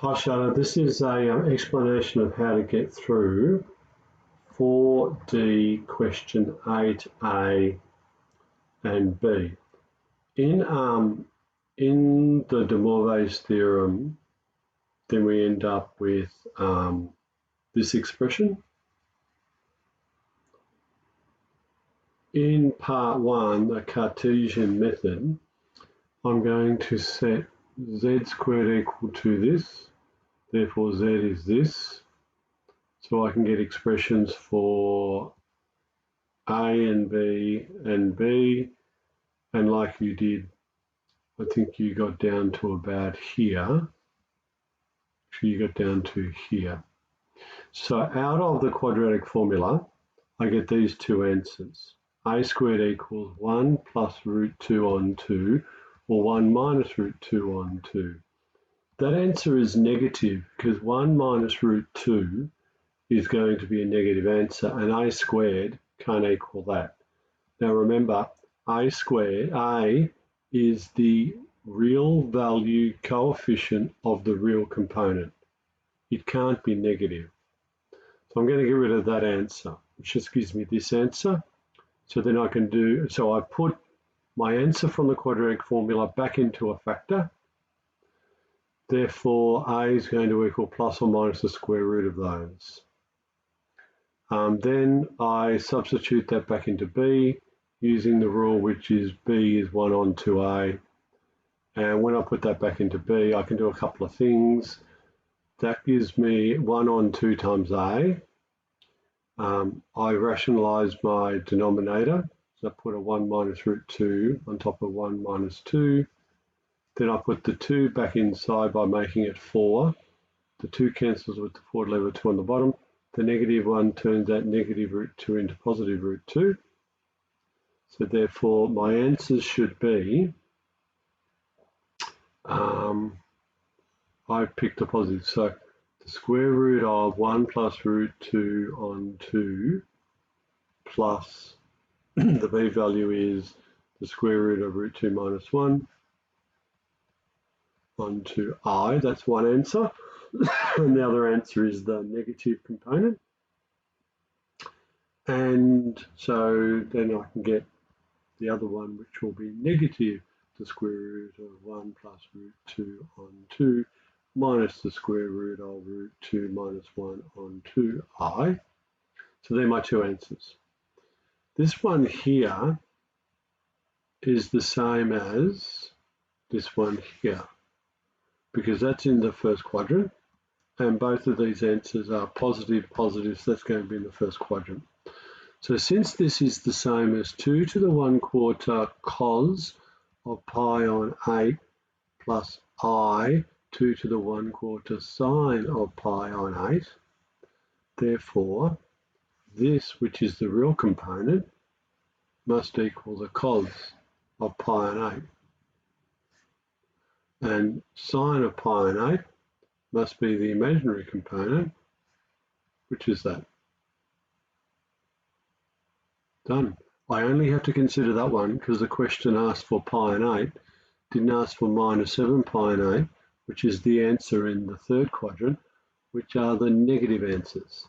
Hi Shayla, this is an explanation of how to get through 4D question 8A and B. In the De Mornay's theorem, then we end up with this expression. In part 1, the Cartesian method, I'm going to set z squared equal to this. Therefore, z is this. So I can get expressions for A and B, and like you did, I think you got down to about here. Actually, you got down to here. So out of the quadratic formula, I get these two answers. A squared equals 1 plus root 2 on 2, or 1 minus root 2 on 2. That answer is negative because 1 minus root 2 is going to be a negative answer, and a squared can't equal that. Now remember, a squared, a is the real value coefficient of the real component. It can't be negative. So I'm going to get rid of that answer, which just gives me this answer. So then I can do, so I put my answer from the quadratic formula back into a factor. Therefore, a is going to equal plus or minus the square root of those. Then I substitute that back into b using the rule which is b is 1 on 2a. And when I put that back into b, I can do a couple of things. That gives me 1 on 2 times a. I rationalise my denominator. So I put a 1 minus root 2 on top of 1 minus 2. Then I put the 2 back inside by making it 4. The 2 cancels with the 4 to leave a 2 on the bottom. The negative 1 turns that negative root 2 into positive root 2. So therefore, my answers should be, I picked a positive. So the square root of 1 plus root 2 on 2 plus the b value is the square root of root 2 minus 1 on 2i. That's one answer. And the other answer is the negative component. And so then I can get the other one, which will be negative the square root of 1 plus root 2 on 2 minus the square root of root 2 minus 1 on 2i. So they're my two answers. This one here is the same as this one here, because that's in the first quadrant, and both of these answers are positive, so that's going to be in the first quadrant. So since this is the same as 2 to the 1/4 cos of pi on 8 plus I 2 to the 1/4 sine of pi on 8, therefore this, which is the real component, must equal the cos of pi on 8. And sine of pi on 8 must be the imaginary component, which is that. Done. I only have to consider that one because the question asked for pi on 8, didn't ask for minus 7 pi on 8, which is the answer in the third quadrant, which are the negative answers.